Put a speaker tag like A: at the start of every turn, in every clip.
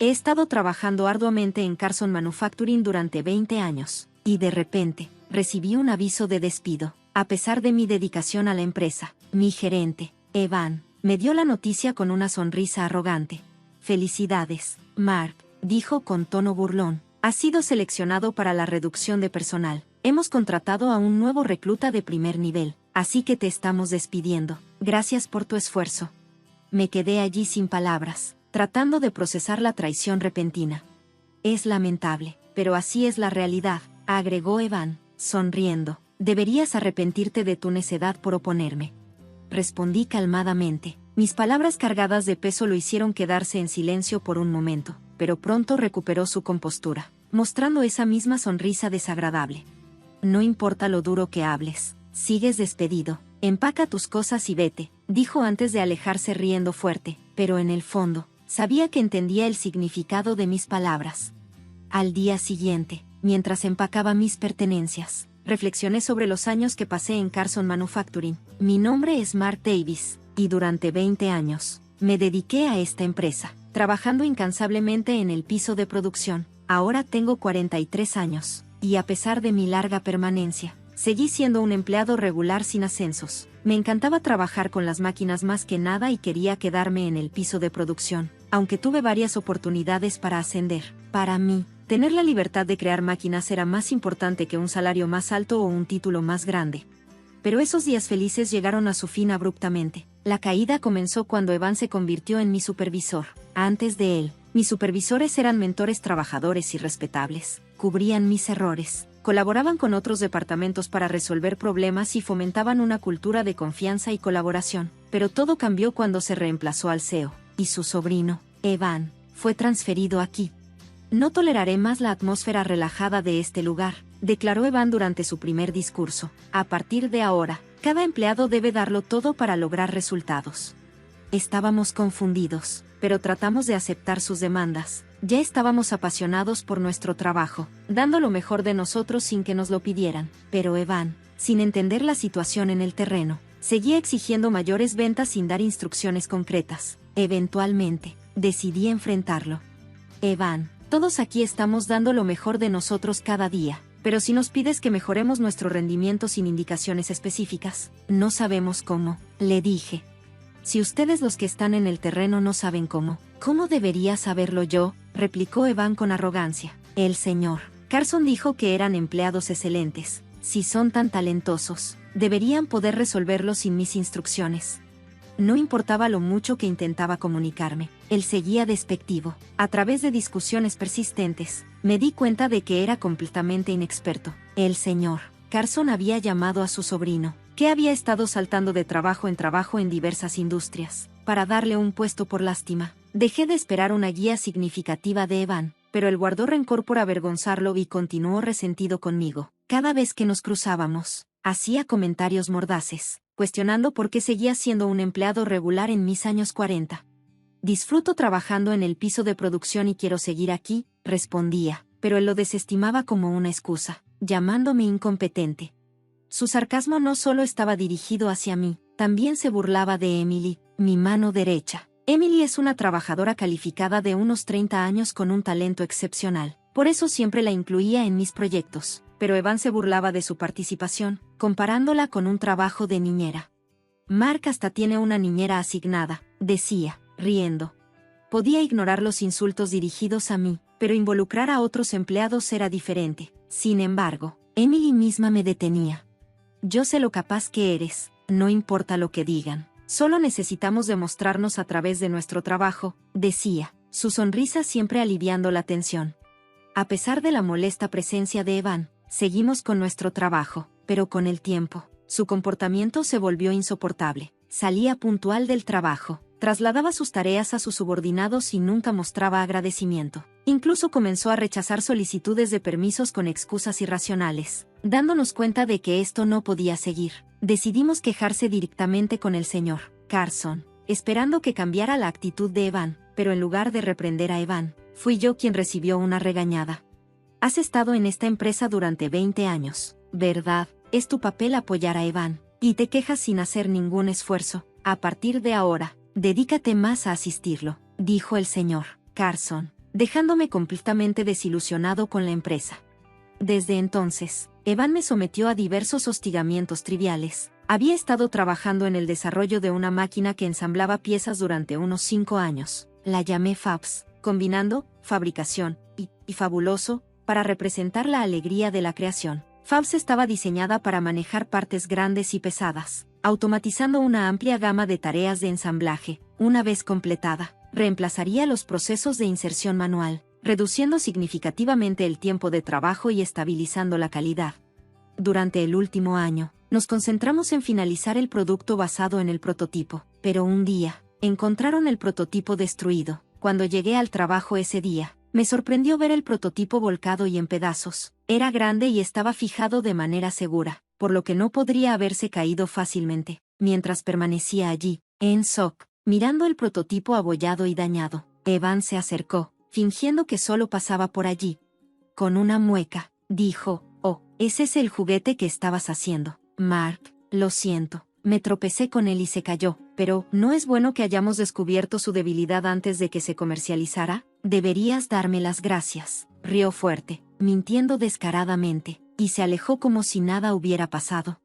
A: He estado trabajando arduamente en Carson Manufacturing durante 20 años, y de repente, recibí un aviso de despido. A pesar de mi dedicación a la empresa, mi gerente, Evan, me dio la noticia con una sonrisa arrogante. Felicidades, Mark, dijo con tono burlón. Has sido seleccionado para la reducción de personal. Hemos contratado a un nuevo recluta de primer nivel, así que te estamos despidiendo. Gracias por tu esfuerzo. Me quedé allí sin palabras, tratando de procesar la traición repentina. Es lamentable, pero así es la realidad, agregó Evan, sonriendo. Deberías arrepentirte de tu necedad por oponerme. Respondí calmadamente. Mis palabras cargadas de peso lo hicieron quedarse en silencio por un momento, pero pronto recuperó su compostura, mostrando esa misma sonrisa desagradable. No importa lo duro que hables, sigues despedido. Empaca tus cosas y vete, dijo antes de alejarse riendo fuerte, pero en el fondo, sabía que entendía el significado de mis palabras. Al día siguiente, mientras empacaba mis pertenencias, reflexioné sobre los años que pasé en Carson Manufacturing. Mi nombre es Mark Davis, y durante 20 años, me dediqué a esta empresa, trabajando incansablemente en el piso de producción. Ahora tengo 43 años, y a pesar de mi larga permanencia, seguí siendo un empleado regular sin ascensos. Me encantaba trabajar con las máquinas más que nada y quería quedarme en el piso de producción, aunque tuve varias oportunidades para ascender. Para mí, tener la libertad de crear máquinas era más importante que un salario más alto o un título más grande. Pero esos días felices llegaron a su fin abruptamente. La caída comenzó cuando Evan se convirtió en mi supervisor. Antes de él, mis supervisores eran mentores trabajadores y respetables, cubrían mis errores, colaboraban con otros departamentos para resolver problemas y fomentaban una cultura de confianza y colaboración. Pero todo cambió cuando se reemplazó al CEO, y su sobrino, Evan, fue transferido aquí. No toleraré más la atmósfera relajada de este lugar, declaró Evan durante su primer discurso. A partir de ahora, cada empleado debe darlo todo para lograr resultados. Estábamos confundidos, pero tratamos de aceptar sus demandas. Ya estábamos apasionados por nuestro trabajo, dando lo mejor de nosotros sin que nos lo pidieran. Pero Evan, sin entender la situación en el terreno, seguía exigiendo mayores ventas sin dar instrucciones concretas. Eventualmente, decidí enfrentarlo. Evan, todos aquí estamos dando lo mejor de nosotros cada día, pero si nos pides que mejoremos nuestro rendimiento sin indicaciones específicas, no sabemos cómo, le dije. Si ustedes los que están en el terreno no saben ¿cómo debería saberlo yo?, replicó Evan con arrogancia. El señor Carson dijo que eran empleados excelentes. Si son tan talentosos, deberían poder resolverlo sin mis instrucciones. No importaba lo mucho que intentaba comunicarme, él seguía despectivo. A través de discusiones persistentes, me di cuenta de que era completamente inexperto. El señor Carson había llamado a su sobrino, que había estado saltando de trabajo en diversas industrias, para darle un puesto por lástima. Dejé de esperar una guía significativa de Evan, pero él guardó rencor por avergonzarlo y continuó resentido conmigo. Cada vez que nos cruzábamos, hacía comentarios mordaces, cuestionando por qué seguía siendo un empleado regular en mis años 40. Disfruto trabajando en el piso de producción y quiero seguir aquí, respondía, pero él lo desestimaba como una excusa, llamándome incompetente. Su sarcasmo no solo estaba dirigido hacia mí, también se burlaba de Emily, mi mano derecha. Emily es una trabajadora calificada de unos 30 años con un talento excepcional, por eso siempre la incluía en mis proyectos, pero Evan se burlaba de su participación, comparándola con un trabajo de niñera. Mark hasta tiene una niñera asignada, decía, riendo. Podía ignorar los insultos dirigidos a mí, pero involucrar a otros empleados era diferente. Sin embargo, Emily misma me detenía. Yo sé lo capaz que eres, no importa lo que digan. Solo necesitamos demostrarnos a través de nuestro trabajo, decía, su sonrisa siempre aliviando la tensión. A pesar de la molesta presencia de Evan, seguimos con nuestro trabajo, pero con el tiempo, su comportamiento se volvió insoportable. Salía puntual del trabajo, trasladaba sus tareas a sus subordinados y nunca mostraba agradecimiento. Incluso comenzó a rechazar solicitudes de permisos con excusas irracionales. Dándonos cuenta de que esto no podía seguir, decidimos quejarse directamente con el señor Carson, esperando que cambiara la actitud de Evan, pero en lugar de reprender a Evan, fui yo quien recibió una regañada. Has estado en esta empresa durante 20 años, ¿verdad? Es tu papel apoyar a Evan, y te quejas sin hacer ningún esfuerzo. A partir de ahora, dedícate más a asistirlo, dijo el señor Carson. dejándome completamente desilusionado con la empresa. Desde entonces, Evan me sometió a diversos hostigamientos triviales. Había estado trabajando en el desarrollo de una máquina que ensamblaba piezas durante unos 5 años. La llamé Fabs, combinando fabricación y fabuloso para representar la alegría de la creación. Fabs estaba diseñada para manejar partes grandes y pesadas, automatizando una amplia gama de tareas de ensamblaje. Una vez completada, reemplazaría los procesos de inserción manual, reduciendo significativamente el tiempo de trabajo y estabilizando la calidad. Durante el último año, nos concentramos en finalizar el producto basado en el prototipo, pero un día, encontraron el prototipo destruido. Cuando llegué al trabajo ese día, me sorprendió ver el prototipo volcado y en pedazos. Era grande y estaba fijado de manera segura, por lo que no podría haberse caído fácilmente. Mientras permanecía allí, en shock, mirando el prototipo abollado y dañado, Evan se acercó, fingiendo que solo pasaba por allí. Con una mueca, dijo: «Oh, ese es el juguete que estabas haciendo, Mark, lo siento». Me tropecé con él y se cayó, pero ¿no es bueno que hayamos descubierto su debilidad antes de que se comercializara? Deberías darme las gracias. Rió fuerte, mintiendo descaradamente, y se alejó como si nada hubiera pasado.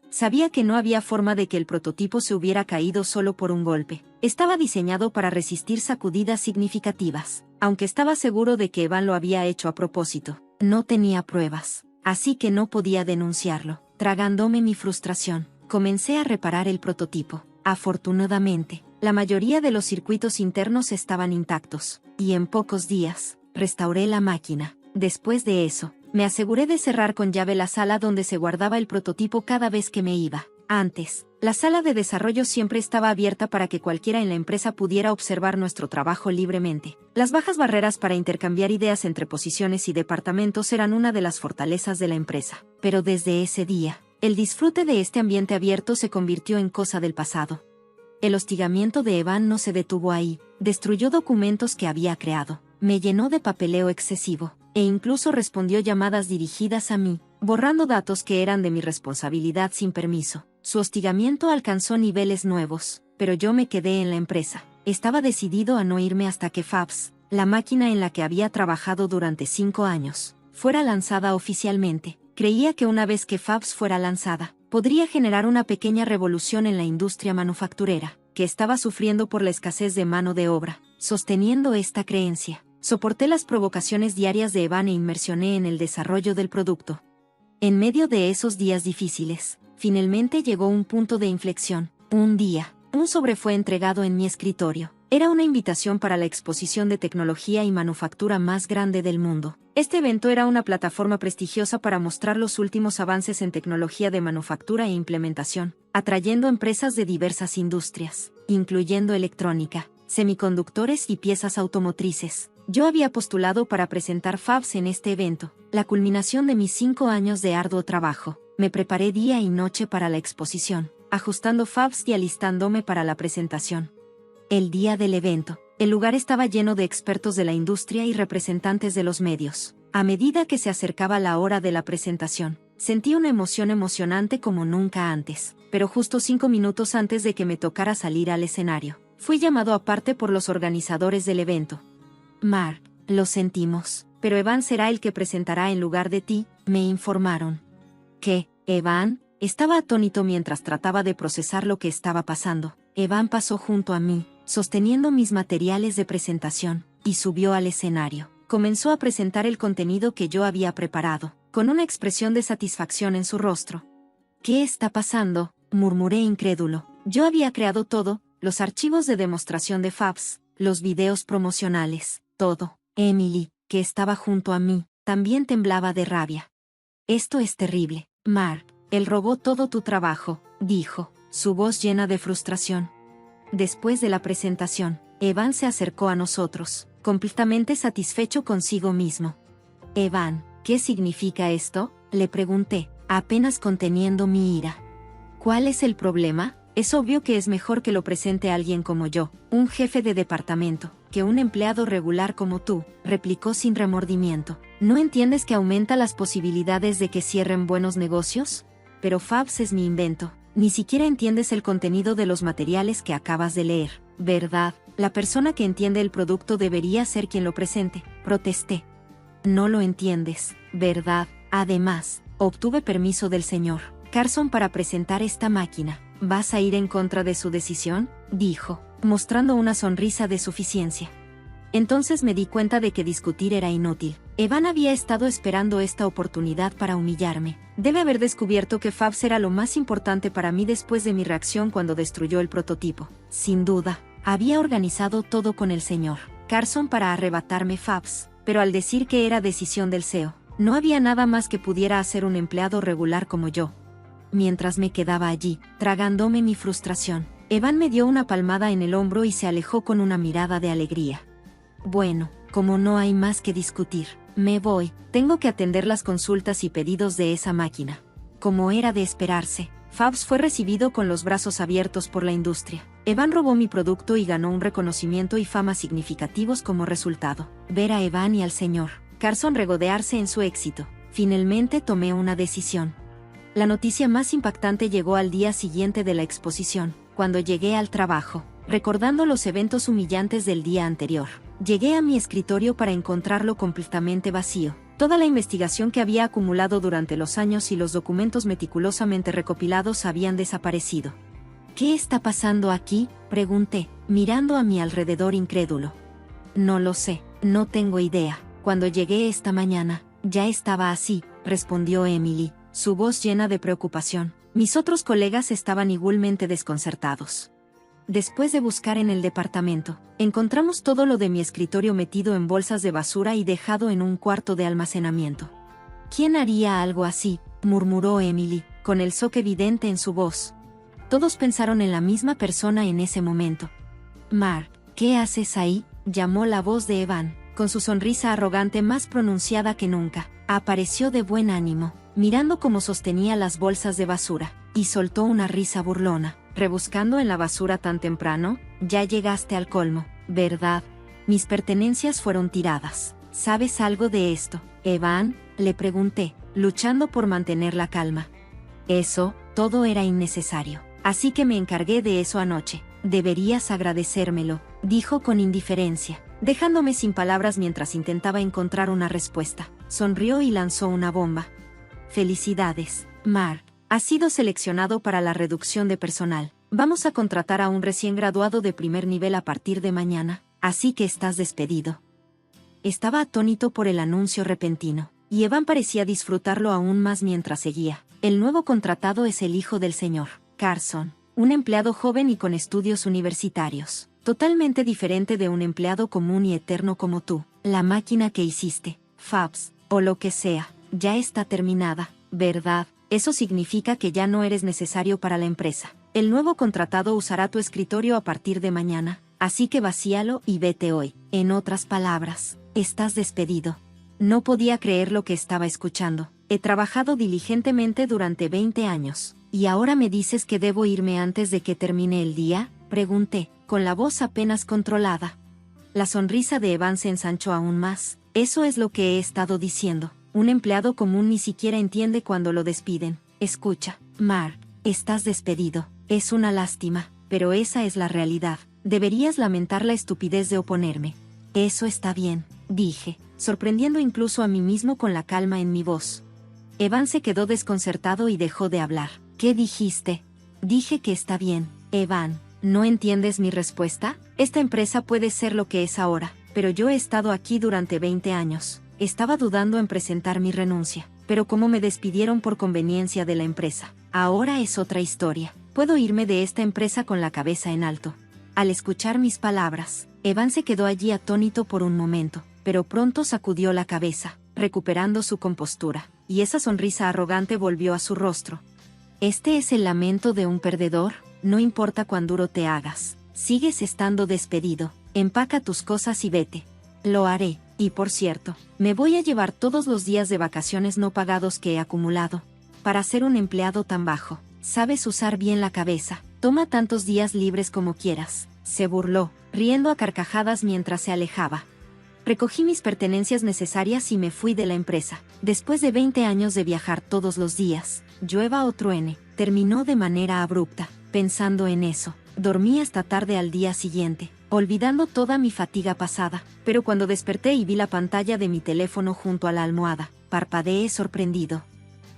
A: Sabía que no había forma de que el prototipo se hubiera caído solo por un golpe. Estaba diseñado para resistir sacudidas significativas, aunque estaba seguro de que Evan lo había hecho a propósito. No tenía pruebas, así que no podía denunciarlo. Tragándome mi frustración, comencé a reparar el prototipo. Afortunadamente, la mayoría de los circuitos internos estaban intactos, y en pocos días, restauré la máquina. Después de eso, me aseguré de cerrar con llave la sala donde se guardaba el prototipo cada vez que me iba. Antes, la sala de desarrollo siempre estaba abierta para que cualquiera en la empresa pudiera observar nuestro trabajo libremente. Las bajas barreras para intercambiar ideas entre posiciones y departamentos eran una de las fortalezas de la empresa. Pero desde ese día, el disfrute de este ambiente abierto se convirtió en cosa del pasado. El hostigamiento de Evan no se detuvo ahí. Destruyó documentos que había creado, me llenó de papeleo excesivo, e incluso respondió llamadas dirigidas a mí, borrando datos que eran de mi responsabilidad sin permiso. Su hostigamiento alcanzó niveles nuevos, pero yo me quedé en la empresa. Estaba decidido a no irme hasta que Fabs, la máquina en la que había trabajado durante 5 años, fuera lanzada oficialmente. Creía que una vez que Fabs fuera lanzada, podría generar una pequeña revolución en la industria manufacturera, que estaba sufriendo por la escasez de mano de obra. Sosteniendo esta creencia, soporté las provocaciones diarias de Evan e inmersioné en el desarrollo del producto. En medio de esos días difíciles, finalmente llegó un punto de inflexión. Un día, un sobre fue entregado en mi escritorio. Era una invitación para la exposición de tecnología y manufactura más grande del mundo. Este evento era una plataforma prestigiosa para mostrar los últimos avances en tecnología de manufactura e implementación, atrayendo empresas de diversas industrias, incluyendo electrónica, semiconductores y piezas automotrices. Yo había postulado para presentar Fabs en este evento, la culminación de mis 5 años de arduo trabajo. Me preparé día y noche para la exposición, ajustando Fabs y alistándome para la presentación. El día del evento, el lugar estaba lleno de expertos de la industria y representantes de los medios. A medida que se acercaba la hora de la presentación, sentí una emoción emocionante como nunca antes, pero justo 5 minutos antes de que me tocara salir al escenario, fui llamado aparte por los organizadores del evento. Mark, lo sentimos, pero Evan será el que presentará en lugar de ti, me informaron. ¿Qué, Evan? Estaba atónito mientras trataba de procesar lo que estaba pasando. Evan pasó junto a mí, sosteniendo mis materiales de presentación, y subió al escenario. Comenzó a presentar el contenido que yo había preparado, con una expresión de satisfacción en su rostro. ¿Qué está pasando?, murmuré incrédulo. Yo había creado todo, los archivos de demostración de Fabs, los videos promocionales, todo. Emily, que estaba junto a mí, también temblaba de rabia. Esto es terrible, Mark. Él robó todo tu trabajo, dijo, su voz llena de frustración. Después de la presentación, Evan se acercó a nosotros, completamente satisfecho consigo mismo. Evan, ¿qué significa esto?, le pregunté, apenas conteniendo mi ira. ¿Cuál es el problema? Es obvio que es mejor que lo presente alguien como yo, un jefe de departamento, que un empleado regular como tú, replicó sin remordimiento. ¿No entiendes que aumenta las posibilidades de que cierren buenos negocios? Pero Fabs es mi invento. Ni siquiera entiendes el contenido de los materiales que acabas de leer, ¿verdad? La persona que entiende el producto debería ser quien lo presente, protesté. No lo entiendes, ¿verdad? Además, obtuve permiso del señor Carson para presentar esta máquina. ¿Vas a ir en contra de su decisión?, dijo, mostrando una sonrisa de suficiencia. Entonces me di cuenta de que discutir era inútil. Evan había estado esperando esta oportunidad para humillarme. Debe haber descubierto que Fabs era lo más importante para mí después de mi reacción cuando destruyó el prototipo. Sin duda, había organizado todo con el señor Carson para arrebatarme Fabs, pero al decir que era decisión del CEO, no había nada más que pudiera hacer un empleado regular como yo. Mientras me quedaba allí, tragándome mi frustración, Evan me dio una palmada en el hombro y se alejó con una mirada de alegría. Bueno, como no hay más que discutir, me voy. Tengo que atender las consultas y pedidos de esa máquina. Como era de esperarse, Fabs fue recibido con los brazos abiertos por la industria. Evan robó mi producto y ganó un reconocimiento y fama significativos como resultado. Ver a Evan y al señor Carson regodearse en su éxito. Finalmente tomé una decisión. La noticia más impactante llegó al día siguiente de la exposición, cuando llegué al trabajo, recordando los eventos humillantes del día anterior. Llegué a mi escritorio para encontrarlo completamente vacío. Toda la investigación que había acumulado durante los años y los documentos meticulosamente recopilados habían desaparecido. ¿Qué está pasando aquí?, pregunté, mirando a mi alrededor incrédulo. No lo sé, no tengo idea. Cuando llegué esta mañana, ya estaba así, respondió Emily, su voz llena de preocupación. Mis otros colegas estaban igualmente desconcertados. Después de buscar en el departamento, encontramos todo lo de mi escritorio metido en bolsas de basura y dejado en un cuarto de almacenamiento. ¿Quién haría algo así?, murmuró Emily, con el shock evidente en su voz. Todos pensaron en la misma persona en ese momento. Mark, ¿qué haces ahí?, llamó la voz de Evan, con su sonrisa arrogante más pronunciada que nunca. Apareció de buen ánimo, mirando cómo sostenía las bolsas de basura, y soltó una risa burlona. ¿Rebuscando en la basura tan temprano? Ya llegaste al colmo, ¿verdad? Mis pertenencias fueron tiradas. ¿Sabes algo de esto, Evan?, le pregunté, luchando por mantener la calma. Eso, todo era innecesario. Así que me encargué de eso anoche. Deberías agradecérmelo, dijo con indiferencia, dejándome sin palabras mientras intentaba encontrar una respuesta. Sonrió y lanzó una bomba. Felicidades, Mark. Has sido seleccionado para la reducción de personal. Vamos a contratar a un recién graduado de primer nivel a partir de mañana, así que estás despedido. Estaba atónito por el anuncio repentino, y Evan parecía disfrutarlo aún más mientras seguía. El nuevo contratado es el hijo del señor Carson, un empleado joven y con estudios universitarios, totalmente diferente de un empleado común y eterno como tú. La máquina que hiciste, Fabs, o lo que sea, ya está terminada, ¿verdad? Eso significa que ya no eres necesario para la empresa. El nuevo contratado usará tu escritorio a partir de mañana, así que vacíalo y vete hoy. En otras palabras, estás despedido. No podía creer lo que estaba escuchando. He trabajado diligentemente durante 20 años. ¿Y ahora me dices que debo irme antes de que termine el día?, pregunté, con la voz apenas controlada. La sonrisa de Evan se ensanchó aún más. Eso es lo que he estado diciendo. Un empleado común ni siquiera entiende cuando lo despiden. Escucha, Mark, estás despedido. Es una lástima, pero esa es la realidad. Deberías lamentar la estupidez de oponerme. Eso está bien, dije, sorprendiendo incluso a mí mismo con la calma en mi voz. Evan se quedó desconcertado y dejó de hablar. ¿Qué dijiste? Dije que está bien, Evan. ¿No entiendes mi respuesta? Esta empresa puede ser lo que es ahora, pero yo he estado aquí durante 20 años. Estaba dudando en presentar mi renuncia, pero como me despidieron por conveniencia de la empresa, ahora es otra historia. Puedo irme de esta empresa con la cabeza en alto. Al escuchar mis palabras, Evan se quedó allí atónito por un momento, pero pronto sacudió la cabeza, recuperando su compostura, y esa sonrisa arrogante volvió a su rostro. ¿Este es el lamento de un perdedor? No importa cuán duro te hagas, sigues estando despedido. Empaca tus cosas y vete. Lo haré. Y por cierto, me voy a llevar todos los días de vacaciones no pagados que he acumulado. Para ser un empleado tan bajo, sabes usar bien la cabeza. Toma tantos días libres como quieras. Se burló, riendo a carcajadas mientras se alejaba. Recogí mis pertenencias necesarias y me fui de la empresa. Después de 20 años de viajar todos los días, llueva o truene, terminó de manera abrupta. Pensando en eso, dormí hasta tarde al día siguiente. olvidando toda mi fatiga pasada, pero cuando desperté y vi la pantalla de mi teléfono junto a la almohada, parpadeé sorprendido.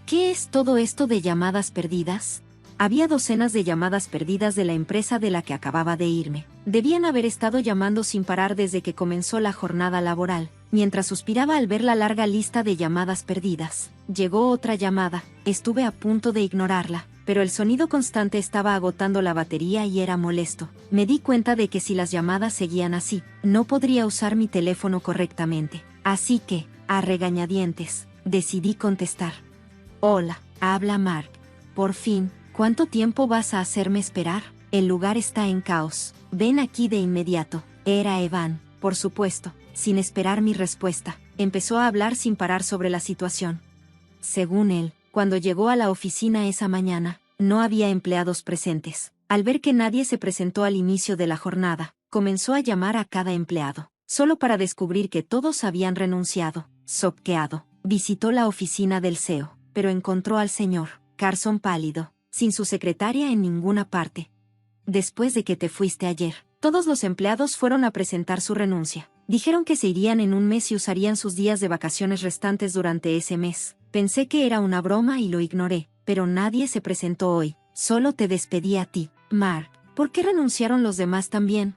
A: ¿Qué es todo esto de llamadas perdidas? Había docenas de llamadas perdidas de la empresa de la que acababa de irme. Debían haber estado llamando sin parar desde que comenzó la jornada laboral. Mientras suspiraba al ver la larga lista de llamadas perdidas, llegó otra llamada. Estuve a punto de ignorarla, pero el sonido constante estaba agotando la batería y era molesto. Me di cuenta de que si las llamadas seguían así, no podría usar mi teléfono correctamente. Así que, a regañadientes, decidí contestar. Hola, habla Mark. Por fin. ¿Cuánto tiempo vas a hacerme esperar? El lugar está en caos. Ven aquí de inmediato. Era Evan, por supuesto. Sin esperar mi respuesta, empezó a hablar sin parar sobre la situación. Según él, cuando llegó a la oficina esa mañana, no había empleados presentes. Al ver que nadie se presentó al inicio de la jornada, comenzó a llamar a cada empleado, solo para descubrir que todos habían renunciado. Choqueado, visitó la oficina del CEO, pero encontró al señor Carson pálido, sin su secretaria en ninguna parte. Después de que te fuiste ayer, todos los empleados fueron a presentar su renuncia. Dijeron que se irían en un mes y usarían sus días de vacaciones restantes durante ese mes. Pensé que era una broma y lo ignoré, pero nadie se presentó hoy. Solo te despedí a ti, Mark. ¿Por qué renunciaron los demás también?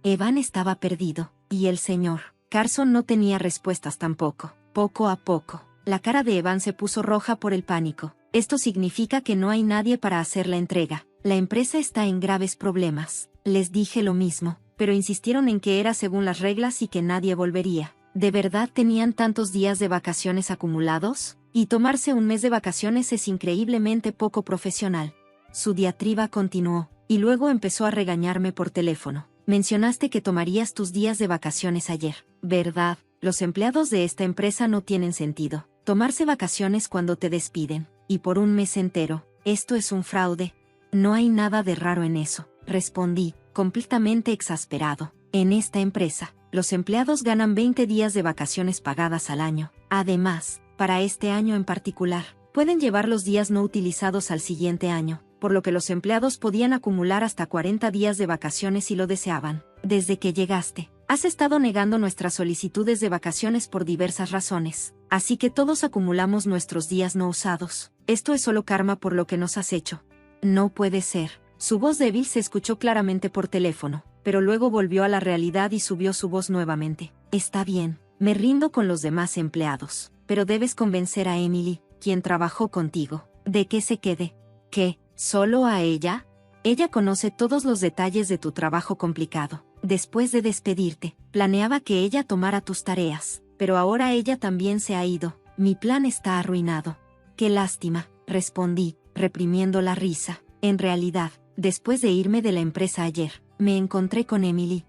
A: Evan estaba perdido, y el señor Carson no tenía respuestas tampoco. Poco a poco, la cara de Evan se puso roja por el pánico. Esto significa que no hay nadie para hacer la entrega. La empresa está en graves problemas. Les dije lo mismo, pero insistieron en que era según las reglas y que nadie volvería. ¿De verdad tenían tantos días de vacaciones acumulados? Y tomarse un mes de vacaciones es increíblemente poco profesional. Su diatriba continuó, y luego empezó a regañarme por teléfono. Mencionaste que tomarías tus días de vacaciones ayer, ¿verdad? Los empleados de esta empresa no tienen sentido. Tomarse vacaciones cuando te despiden, y por un mes entero, esto es un fraude. No hay nada de raro en eso, respondí, completamente exasperado. En esta empresa, los empleados ganan 20 días de vacaciones pagadas al año. Además, para este año en particular, pueden llevar los días no utilizados al siguiente año, por lo que los empleados podían acumular hasta 40 días de vacaciones si lo deseaban. Desde que llegaste, has estado negando nuestras solicitudes de vacaciones por diversas razones, así que todos acumulamos nuestros días no usados. Esto es solo karma por lo que nos has hecho. No puede ser. Su voz débil se escuchó claramente por teléfono, pero luego volvió a la realidad y subió su voz nuevamente. Está bien, me rindo con los demás empleados, pero debes convencer a Emily, quien trabajó contigo, de que se quede. ¿Qué? ¿Solo a ella? Ella conoce todos los detalles de tu trabajo complicado. Después de despedirte, planeaba que ella tomara tus tareas, pero ahora ella también se ha ido. Mi plan está arruinado. Qué lástima, respondí, reprimiendo la risa. En realidad, después de irme de la empresa ayer, me encontré con Emily.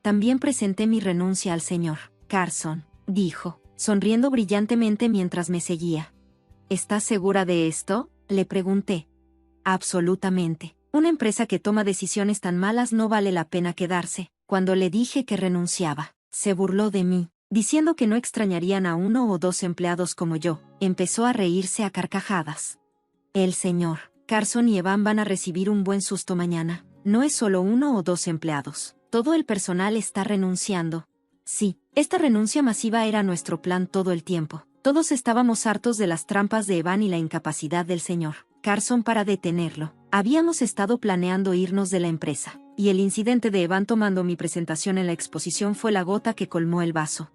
A: También presenté mi renuncia al señor Carson, dijo, sonriendo brillantemente mientras me seguía. ¿Estás segura de esto?, le pregunté. Absolutamente. Una empresa que toma decisiones tan malas no vale la pena quedarse. Cuando le dije que renunciaba, se burló de mí, diciendo que no extrañarían a 1 o 2 empleados como yo. Empezó a reírse a carcajadas. El señor Carson y Evan van a recibir un buen susto mañana. No es solo 1 o 2 empleados. Todo el personal está renunciando. Sí, esta renuncia masiva era nuestro plan todo el tiempo. Todos estábamos hartos de las trampas de Evan y la incapacidad del señor Carson para detenerlo. Habíamos estado planeando irnos de la empresa, y el incidente de Evan tomando mi presentación en la exposición fue la gota que colmó el vaso.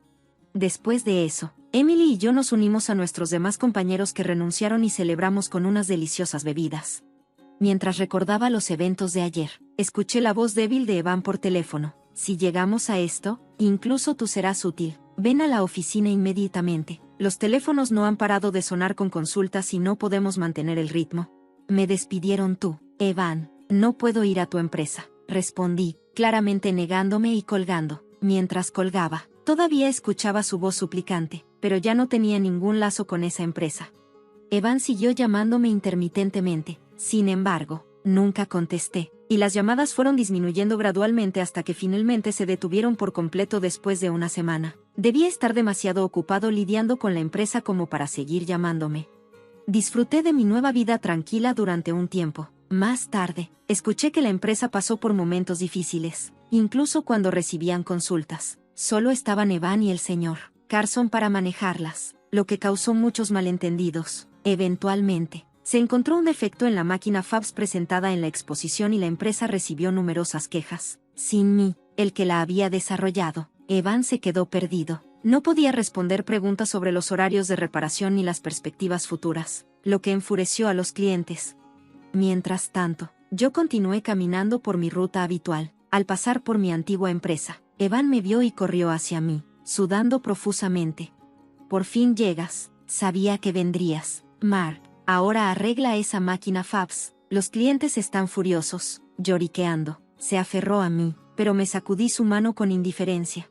A: Después de eso, Emily y yo nos unimos a nuestros demás compañeros que renunciaron y celebramos con unas deliciosas bebidas. Mientras recordaba los eventos de ayer, escuché la voz débil de Evan por teléfono. Si llegamos a esto, incluso tú serás útil. Ven a la oficina inmediatamente. Los teléfonos no han parado de sonar con consultas y no podemos mantener el ritmo. Me despidieron tú, Evan. No puedo ir a tu empresa, respondí, claramente negándome y colgando. Mientras colgaba, todavía escuchaba su voz suplicante, pero ya no tenía ningún lazo con esa empresa. Evan siguió llamándome intermitentemente. Sin embargo, nunca contesté, y las llamadas fueron disminuyendo gradualmente hasta que finalmente se detuvieron por completo después de una semana. Debía estar demasiado ocupado lidiando con la empresa como para seguir llamándome. Disfruté de mi nueva vida tranquila durante un tiempo. Más tarde, escuché que la empresa pasó por momentos difíciles, incluso cuando recibían consultas. Solo estaban Evan y el señor Carson para manejarlas, lo que causó muchos malentendidos. Eventualmente, se encontró un defecto en la máquina fax presentada en la exposición y la empresa recibió numerosas quejas. Sin mí, el que la había desarrollado, Evan se quedó perdido. No podía responder preguntas sobre los horarios de reparación ni las perspectivas futuras, lo que enfureció a los clientes. Mientras tanto, yo continué caminando por mi ruta habitual. Al pasar por mi antigua empresa, Evan me vio y corrió hacia mí, sudando profusamente. Por fin llegas, sabía que vendrías. Mark, ahora arregla esa máquina fax. Los clientes están furiosos. Lloriqueando, se aferró a mí, pero me sacudí su mano con indiferencia.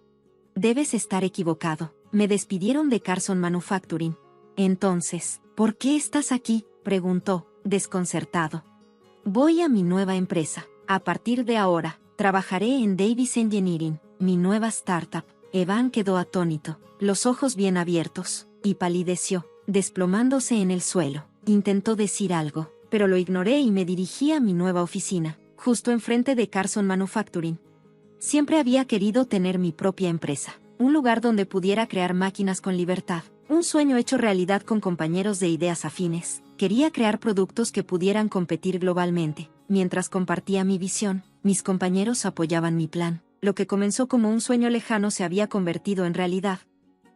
A: Debes estar equivocado. Me despidieron de Carson Manufacturing. Entonces, ¿por qué estás aquí?, preguntó, desconcertado. Voy a mi nueva empresa. A partir de ahora, trabajaré en Davis Engineering, mi nueva startup. Evan quedó atónito, los ojos bien abiertos, y palideció, desplomándose en el suelo. Intentó decir algo, pero lo ignoré y me dirigí a mi nueva oficina, justo enfrente de Carson Manufacturing. Siempre había querido tener mi propia empresa, un lugar donde pudiera crear máquinas con libertad, un sueño hecho realidad con compañeros de ideas afines. Quería crear productos que pudieran competir globalmente. Mientras compartía mi visión, mis compañeros apoyaban mi plan. Lo que comenzó como un sueño lejano se había convertido en realidad.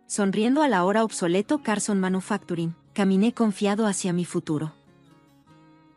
A: Sonriendo al ahora obsoleto Carson Manufacturing, caminé confiado hacia mi futuro.